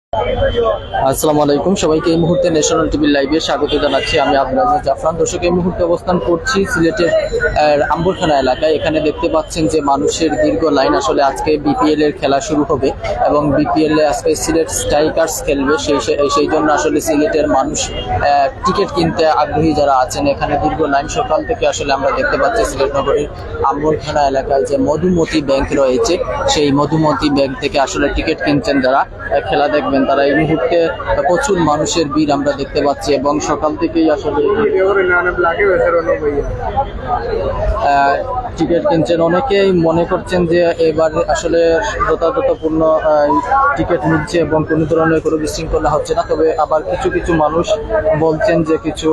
আসসালামু আলাইকুম সবাইকে। এই মুহূর্তে ন্যাশনাল টিভি লাইভে স্বাগত জানাচ্ছি। আমি আব্দুল আজিজ জাফরান। দর্শক, এই মুহূর্তে অবস্থান করছি সিলেটের আম্বরখানা এলাকায়। এখানে দেখতে পাচ্ছেন যে মানুষের দীর্ঘ লাইন। আসলে আজকে বিপিএল এর খেলা শুরু হবে এবং বিপিএল এ আজকে সিলেট স্ট্রাইকার্স খেলবে। সেই জন্য আসলে সিলেটের মানুষ টিকিট কিনতে আগ্রহী যারা আছেন, এখানে দীর্ঘ লাইন সকাল থেকে আসলে আমরা দেখতে পাচ্ছি সিলেট নগরীর আম্বরখানা এলাকায় যে মধুমতি ব্যাংক রয়েছে, সেই মধুমতি ব্যাংক থেকে আসলে টিকিট কিনছেন যারা খেলা দেখবেন। তারা এই মুহূর্তে প্রচুর মানুষের ভিড় আমরা দেখতে পাচ্ছি এবং সকাল থেকেই আসলে টিকিট কিনছেন। অনেকেই মনে করছেন যে এবার আসলে যথাযথপূর্ণ টিকিট মিলছে এবং কোনো ধরনের কোনো বিশৃঙ্খলা হচ্ছে না। তবে আবার কিছু কিছু মানুষ বলছেন যে কিছু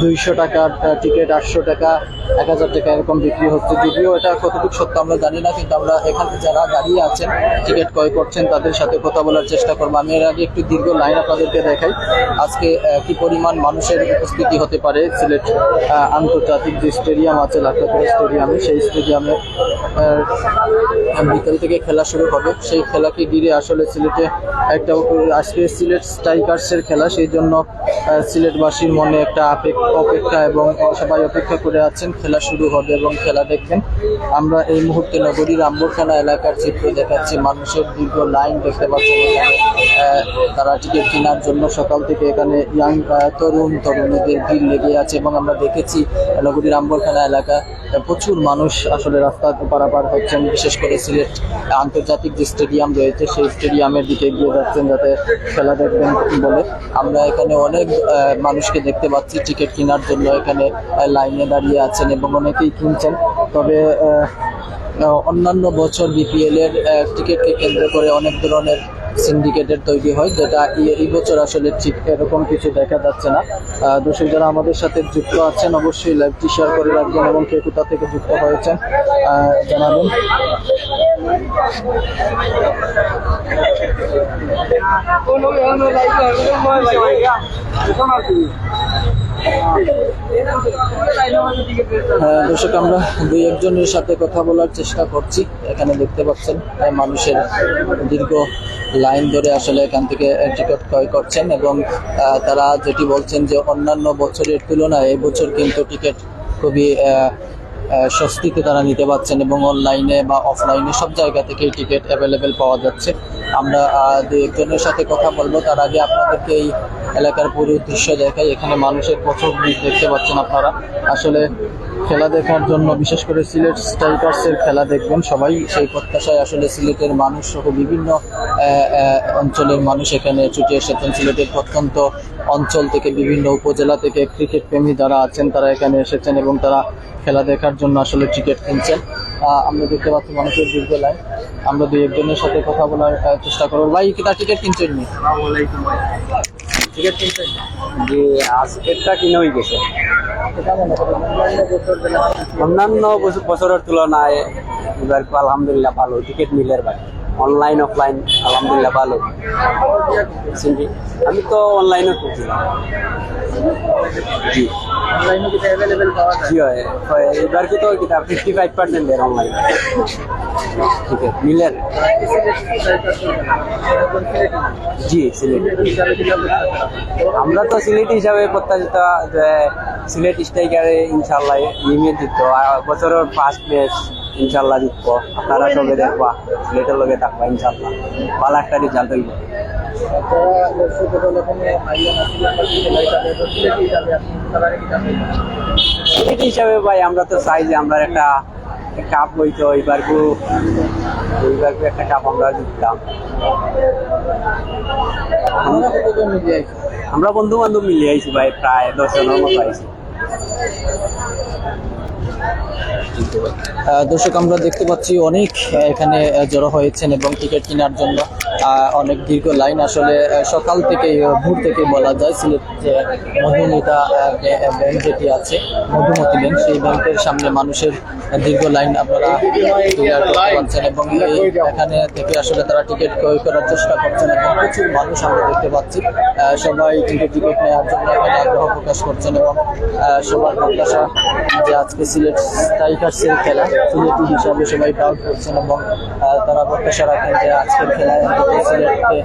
200 টাকার টিকিট 800 টাকা 1000 টাকা এরকম বিক্রি হচ্ছে। যদিও এটা কতটুকু সত্য আমরা জানি না, কিন্তু আমরা এখানে যারা দাঁড়িয়ে আছেন টিকিট ক্রয় করছেন তাদের সাথে কথা বলার চেষ্টা করবো। আমি এর আগে একটু দীর্ঘ লাইন আপনাদেরকে দেখাই আজকে কি পরিমাণ মানুষের উপস্থিতি হতে পারে সিলেট আন্তর্জাতিক যে স্টেডিয়াম আছে লাখপাড়া স্টেডিয়ামে। সেই স্টেডিয়ামে বিকেল থেকে খেলা শুরু হবে। সেই খেলাকে ঘিরে আসলে সিলেটে একটা আজকে সিলেট স্ট্রাইকার্সের খেলা, সেই জন্য সিলেটবাসীর মনে একটা অপেক্ষা এবং সবাই অপেক্ষা করে আছেন খেলা শুরু হবে এবং খেলা দেখবেন। আমরা এই মুহূর্তে নগরীর আম্বরখানা এলাকার চিত্র দেখাচ্ছি। মানুষের দীর্ঘ লাইন দেখতে পাচ্ছেন এখানে। তারা টিকিট কেনার জন্য সকাল থেকে এখানে তরুণীদের ভিড় লেগে আছে এবং আমরা দেখেছি নগরীর আম্বরখানা এলাকা প্রচুর মানুষ আসলে রাস্তা পারাপার হচ্ছেন। বিশেষ করে সিলেট আন্তর্জাতিক যে স্টেডিয়াম রয়েছে সেই স্টেডিয়ামের দিকে এগিয়ে যাচ্ছেন যাতে খেলা দেখবেন বলে। আমরা এখানে অনেক মানুষকে দেখতে পাচ্ছি টিকিট কেনার জন্য এখানে লাইনে দাঁড়িয়ে আছেন এবং অনেকেই কিনছেন। তবে অন্যান্য বছর বিপিএল এর টিকিটকে কেন্দ্র করে অনেক ধরনের সিন্ডিকেটের তৈরি হয়, যেটা এই বছর আসলে ঠিক এরকম কিছু দেখা যাচ্ছে না। দর্শক যারা আমাদের সাথে যুক্ত আছেন অবশ্যই লাইভটি শেয়ার করে রাখবেন এবং কে কোথা থেকে যুক্ত হয়েছেন জানাবেন। দর্শক, আমরা দুই একজনের সাথে কথা বলার চেষ্টা করছি। এখানে দেখতে পাচ্ছেন মানুষের দীর্ঘ লাইন ধরে আসলে এখান থেকে টিকিট ক্রয় করছেন এবং তারা যেটি বলছেন যে অন্যান্য বছরের তুলনায় এবছর কিন্তু টিকিট খুবই স্বস্তিতে তারা নিতে পারছেন এবং অনলাইনে বা অফলাইনে সব জায়গা থেকে টিকিট অ্যাভেলেবেল পাওয়া যাচ্ছে। আমরা দুই একজনের সাথে কথা বলবো, তার আগে আপনাদেরকে এই এলাকার পুরো দৃশ্য দেখাই। এখানে মানুষের প্রচুর ভিড় দেখতে পাচ্ছেন আপনারা। আসলে খেলা দেখার জন্য, বিশেষ করে সিলেট স্ট্রাইকার্সের খেলা দেখবেন সবাই, সেই প্রত্যাশায় আসলে সিলেটের মানুষ সহ বিভিন্ন অঞ্চলের মানুষ এখানে ছুটে এসেছেন। সিলেটের প্রত্যন্ত অঞ্চল থেকে বিভিন্ন উপজেলা থেকে ক্রিকেট প্রেমী যারা আছেন তারা এখানে এসেছেন এবং তারা খেলা দেখার জন্য আসলে টিকিট কিনছেন। আমরা দেখতে পাচ্ছি মানুষের দীর্ঘ লাইন। আমরা দুই একজনের সাথে কথা বলার চেষ্টা করবো। ভাই, কি তার টিকিট কিনছেন নি? টিকিট কিনছেন? যে আজকেরটা কিনে হয়ে গেছে অন্যান্য বছরের তুলনায় এবার আলহামদুলিল্লাহ ভালো টিকিট মিলের ভাই। অনলাইন অফলাইন আলহামদুলিল্লাহ ভালো। আমি তো অনলাইনে করছিলাম। জি জি হয় এবার কি তো 55% এর অনলাইন টিকিট মিলের। জি সিলেট, আমরা তো সিলেট হিসাবে প্রত্যাশিত যে সিলেট স্ট্রাইকারে ইনশাল্লাহ নিয়মিত জিতবো। বছরের ফার্স্ট ম্যাচ ইনশাল্লাহ জিতবো। আপনারা সবে দেখবা, সিলেটের লগে থাকবা ইনশাল্লাহ। ভালো একটা রেজাল্ট হইব। সিলেট হিসাবে ভাই আমরা তো চাই যে আমরা একটা কাপ হইতো। এইবার একটা কাপ আমরা জিততাম। আমরা বন্ধু বান্ধব মিলিয়ে আইছি ভাই, প্রায় 10 জনের মতো আইছি। দর্শক, আমরা দেখতে পাচ্ছি অনেক এখানে জড়ো হয়েছেন এবং টিকিট কেনার জন্য অনেক দীর্ঘ লাইন। আসলে সকাল থেকে ভোর থেকে বলা যায় সিলেট যে মধুমিতা ব্যাংক যেটি আছে, মধুমতি ব্যাংক, সেই ব্যাংকের সামনে মানুষের দীর্ঘ লাইন আপনারা ক্লিয়ার করতে পারছেন এবং এখানে থেকে আসলে তারা টিকিট ক্রয় করার চেষ্টা করছেন এবং প্রচুর মানুষ আমরা দেখতে পাচ্ছি। সবাই কিন্তু টিকিট নেওয়ার জন্য এখানে আগ্রহ প্রকাশ করছেন এবং সবার প্রত্যাশা যে আজকে সিলেট সিলেট স্ট্রাইকার্সের খেলা, সিলেটি হিসাবে সবাই ডাউট করছেন এবং তারা প্রত্যাশা রাখেন যে আজকের খেলায় অন্তত সিলেটকে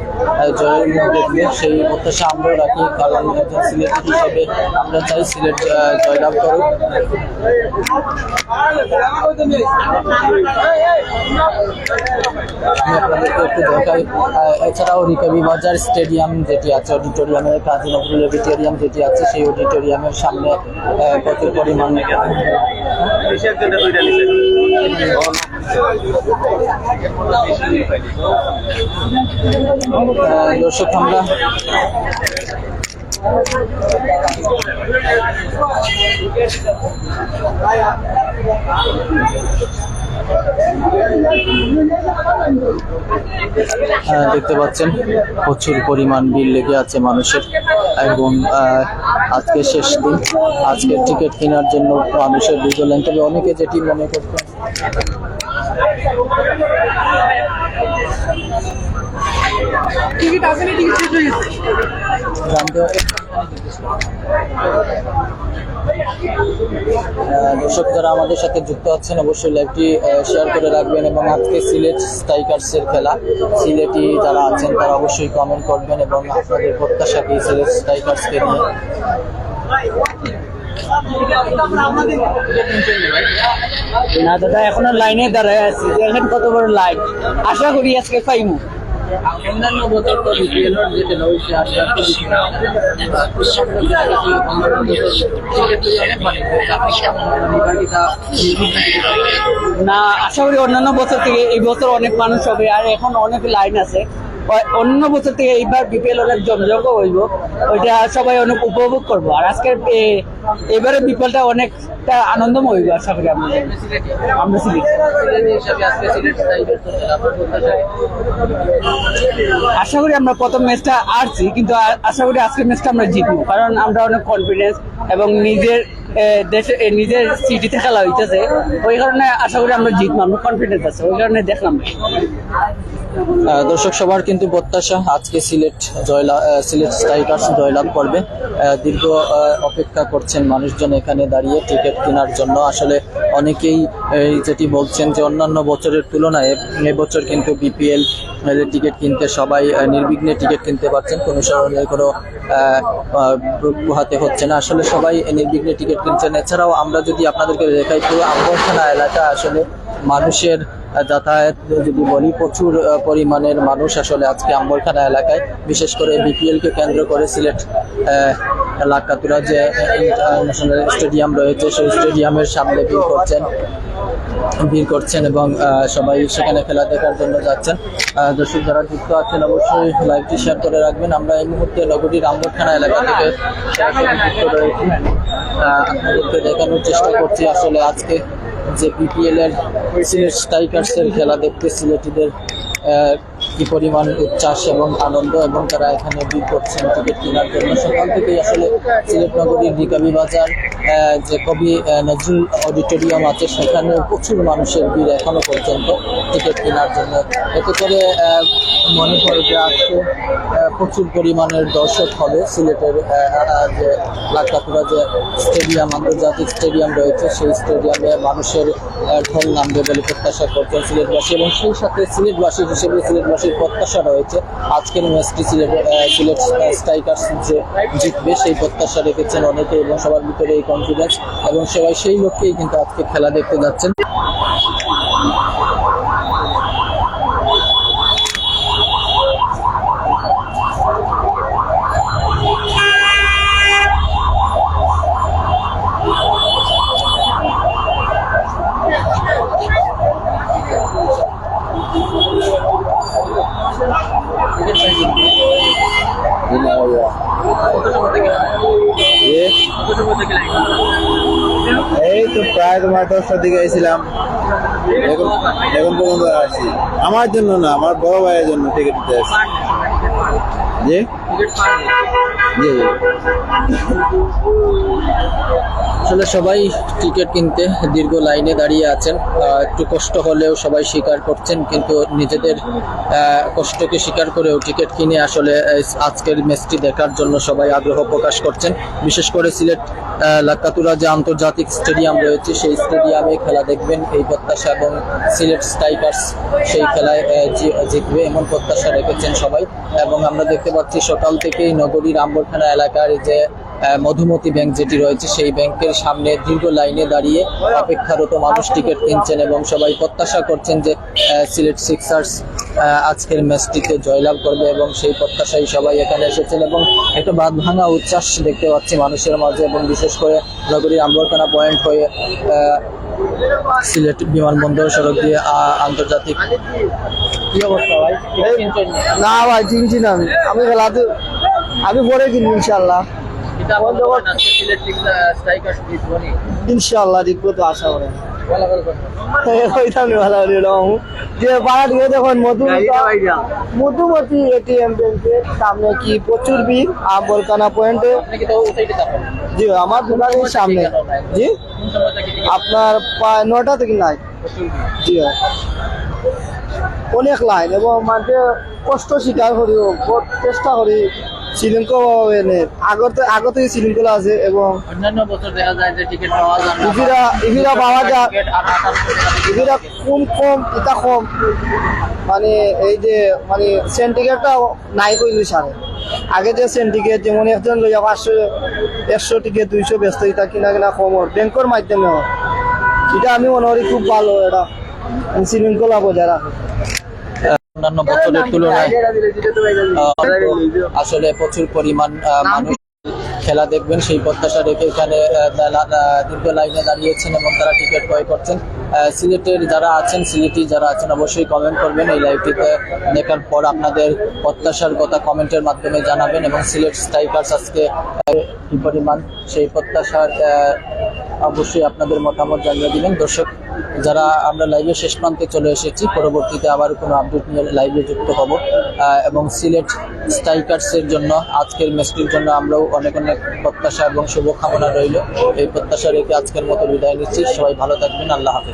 জয়ের মুখ দেখবে। সেই প্রত্যাশা আমরাও রাখি, কারণ একজন সিলেটি হিসাবে আমরা চাই সিলেট জয়লাভ করুক। আমি আপনাদেরকে একটু দেখাই। এছাড়াও রিকাবি বাজার স্টেডিয়াম যেটি আছে, অডিটোরিয়ামের কাজী নজরুল অডিটোরিয়াম যেটি আছে, সেই অডিটোরিয়ামের সামনে প্রচুর পরিমাণ দর্শক আমরা দেখতে পাচ্ছেন প্রচুর পরিমাণ ভিড় লেগে আছে মানুষের, এবং আজকে শেষ দিন, আজকে টিকিট কেনার জন্য মানুষের বিজলেন। তবে অনেকে যেটি মনে করতেন টিকিট আসেনি, টিকিট শেষ হয়ে গেছে। দর্শক যারা আমাদের সাথে যুক্ত আছেন অবশ্যই লাইভটি শেয়ার করে রাখবেন, এবং আজকে সিলেট স্ট্রাইকার্সের খেলা, সিলেটি যারা আছেন তারা অবশ্যই কমেন্ট করবেন এবং আপনাদের প্রত্যাশা কি সিলেট স্ট্রাইকার্সকে নিয়ে। না দাদা, এখনো লাইনে দাঁড়ায় আছি, দেখেন কত বড় লাইন। আশা করি আজকে পাইমু। অন্যান্য বছর তো বিপিএলের যে খেলা হয়েছে না, আশা করি অন্যান্য বছর থেকে এই বছর অনেক মানুষ হবে, আর এখন অনেক লাইন আছে। অন্য বছর থেকে এইবার বিপিএল অনেক জমজমক হইব, ওইটা সবাই অনেক উপভোগ করবো। আর আজকের এবারে বিপিএলটা অনেকটা আনন্দময় হইব আশা করি। আমরা সিলেট আশা করি আমরা প্রথম ম্যাচটা হারছি, কিন্তু আশা করি আজকের ম্যাচটা আমরা জিতবো, কারণ আমরা অনেক কনফিডেন্স এবং নিজের দেশে নিজের সিটিতে খেলা হইতেছে, ওই কারণে আশা করি আমরা জিতবো, আমরা কনফিডেন্স আছে, ওই কারণে দেখলাম। দর্শক সবার কিন্তু প্রত্যাশা আজকে সিলেট স্ট্রাইকার্স জয়লাভ করবে। দীর্ঘ অপেক্ষা করছেন মানুষজন এখানে দাঁড়িয়ে টিকিট কেনার জন্য। আসলে অনেকেই যেটি বলছেন যে অন্যান্য বছরের তুলনায় এবছর কিন্তু বিপিএল টিকিট কিনতে সবাই নির্বিঘ্নে টিকিট কিনতে পারছেন, কোনো ধরনের কোনো পোহাতে হচ্ছে না, আসলে সবাই নির্বিঘ্নে টিকিট কিনছেন। এছাড়াও আমরা যদি আপনাদেরকে দেখাই, পুরো আম্বরখানা এলাকা আসলে মানুষের যাতায়াত যদি বলি, প্রচুর পরিমাণের মানুষ আসলে আজকে আম্বরখানা এলাকায়, বিশেষ করে বিপিএলকে কেন্দ্র করে সিলেট লাকাতুরা যে ইন্টারন্যাশনাল স্টেডিয়াম রয়েছে, সেই স্টেডিয়ামের সামনে ভিড় করছেন এবং সবাই সেখানে খেলা দেখার জন্য যাচ্ছেন। দর্শক যারা যুক্ত আছেন অবশ্যই লাইভটি শেয়ার করে রাখবেন। আমরা এই মুহূর্তে নগরীর আম্বরখানা এলাকা থেকে সরাসরি যুক্ত রয়েছি, আপনাদেরকে দেখানোর চেষ্টা করছি আসলে আজকে যে বিপিএল এর সিলেট স্ট্রাইকার্সের খেলা দেখতে সিলেটিদের কি পরিমাণ উচ্ছ্বাস এবং আনন্দ, এবং তারা এখানে ভিড় করছেন টিকিট কেনার জন্য। সকাল থেকেই আসলে সিলেট নগরীর রিকাবি বাজার যে কবি নজরুল অডিটোরিয়াম আছে, সেখানে প্রচুর মানুষের ভিড় এখনো পর্যন্ত টিকিট কেনার জন্য। এতে করে মনে করে যে আজকে প্রচুর পরিমাণের দর্শক হবে সিলেটের যে লাকাতুরা যে স্টেডিয়াম, আন্তর্জাতিক স্টেডিয়াম রয়েছে, সেই স্টেডিয়ামে মানুষের ঢল নামবে বলে প্রত্যাশা করছেন সিলেটবাসী, এবং সেই সাথে সিলেটবাসী হিসেবে সিলেটবাসীর প্রত্যাশা রয়েছে আজকের ম্যাচটি সিলেট স্ট্রাইকার্স যে জিতবে, সেই প্রত্যাশা রেখেছেন অনেকে, এবং সবার ভিতরে এই কনফিডেন্স, এবং সবাই সেই লক্ষ্যেই কিন্তু আজকে খেলা দেখতে যাচ্ছেন। এই তো প্রায় তোমার 10টার দিকে এসেছিলাম, এখন পর্যন্ত আসছি। আমার জন্য না, আমার বড় ভাইয়ের জন্য টিকিট দিতে আসছি। জি জি জি। আসলে সবাই টিকিট কিনতে দীর্ঘ লাইনে দাঁড়িয়ে আছেন। একটু কষ্ট হলেও সবাই স্বীকার করছেন, কিন্তু নিজেদের কষ্টকে স্বীকার করেও টিকিট কিনে আসলে আজকের ম্যাচটি দেখার জন্য সবাই আগ্রহ প্রকাশ করছেন। বিশেষ করে সিলেট লাক্কাতুরা যে আন্তর্জাতিক স্টেডিয়াম রয়েছে সেই স্টেডিয়ামে খেলা দেখবেন এই প্রত্যাশা, এবং সিলেট স্ট্রাইকার্স সেই খেলায় জিতবে এমন প্রত্যাশা রেখেছেন সবাই। এবং আমরা দেখতে পাচ্ছি সকাল থেকেই নগরীর আম্বরখানা এলাকার যে মধুমতি ব্যাংক যেটি রয়েছে সেই ব্যাংকের সামনে দীর্ঘ লাইনে দাঁড়িয়ে অপেক্ষারত মানুষ টিকিট কিনছেন এবং সবাই প্রত্যাশা করছেন যে সিলেট সিক্সার্স আজকের ম্যাচটিতে জয়লাভ করবে, এবং সেই প্রত্যাশাই সবাই এখানে এসেছেন। এবং একটা বাঁধ ভাঙা উচ্ছ্বাস দেখতে পাচ্ছি মানুষের মাঝে, এবং বিশেষ করে নগরীর আম্বরখানা পয়েন্ট হয়ে সিলেট বিমানবন্দর সড়ক দিয়ে আন্তর্জাতিক। কি অবস্থা ভাই? না ভাই চিনছি না আমি খেলাতে আমি পরে কিনবো ইনশাল্লাহ। ইনশাল্লাহ জিতবো তো আশা করে। যে বাড়া দিয়ে দেখুন মধুমতি এটিএম ব্যাংকের সামনে কি প্রচুর ভিড় আম্বরখানা পয়েন্টে। জি আমার দোকানের সামনে। জি আপনার প্রায় 9টা থেকে নাই। জি অনেক লাইন, এবং মাঝে কষ্ট স্বীকার করি, চেষ্টা করি শৃঙ্খলা আগর থেকে শৃঙ্খলা আছে, এবং অন্যান্য বছর দেখা যায় যে টিকিট পাওয়া যায় না, ইভিরা পাওয়া যায় ইভিরা কম ইটা কম, মানে এই যে মানে সেন্টিকেটটা নাই কইলি সারে আগে যে সেন্টিকেট যেমন একজন লইয়া 500 টিকিট 200 ব্যস্ত এটা কিনা কম ব্যাংকের মাধ্যমে হয়। এটা আমি মনে করি খুব ভালো, এটা শৃঙ্খলা বজায় রাখে। অন্যান্য বছরের তুলনায় আসলে প্রচুর পরিমাণ মানুষ খেলা দেখবেন সেই প্রত্যাশা রেখে এখানে দীর্ঘ লাইনে দাঁড়িয়েছেন এবং তারা টিকিট ক্রয় করছেন। সিলেটের যারা আছেন, সিলেটি যারা আছেন অবশ্যই কমেন্ট করবেন এই লাইভটিতে দেখার পর আপনাদের প্রত্যাশার কথা কমেন্টের মাধ্যমে জানাবেন, এবং সিলেট স্ট্রাইকার্স আজকে কি পরিমাণ সেই প্রত্যাশার অবশ্যই আপনাদের মতামত জানিয়ে দিবেন। দর্শক যারা আমরা লাইভে শেষ প্রান্তে চলে এসেছি, পরবর্তীতে আবার কোনো আপডেট নিয়ে লাইভে যুক্ত হব, এবং সিলেট স্ট্রাইকার্সের জন্য আজকের ম্যাচটির জন্য আমরাও অনেক অনেক প্রত্যাশা এবং শুভকামনা রইল। এই প্রত্যাশা রেখে আজকের মতো বিদায় নিচ্ছি। সবাই ভালো থাকবেন। আল্লাহ হাফেজ।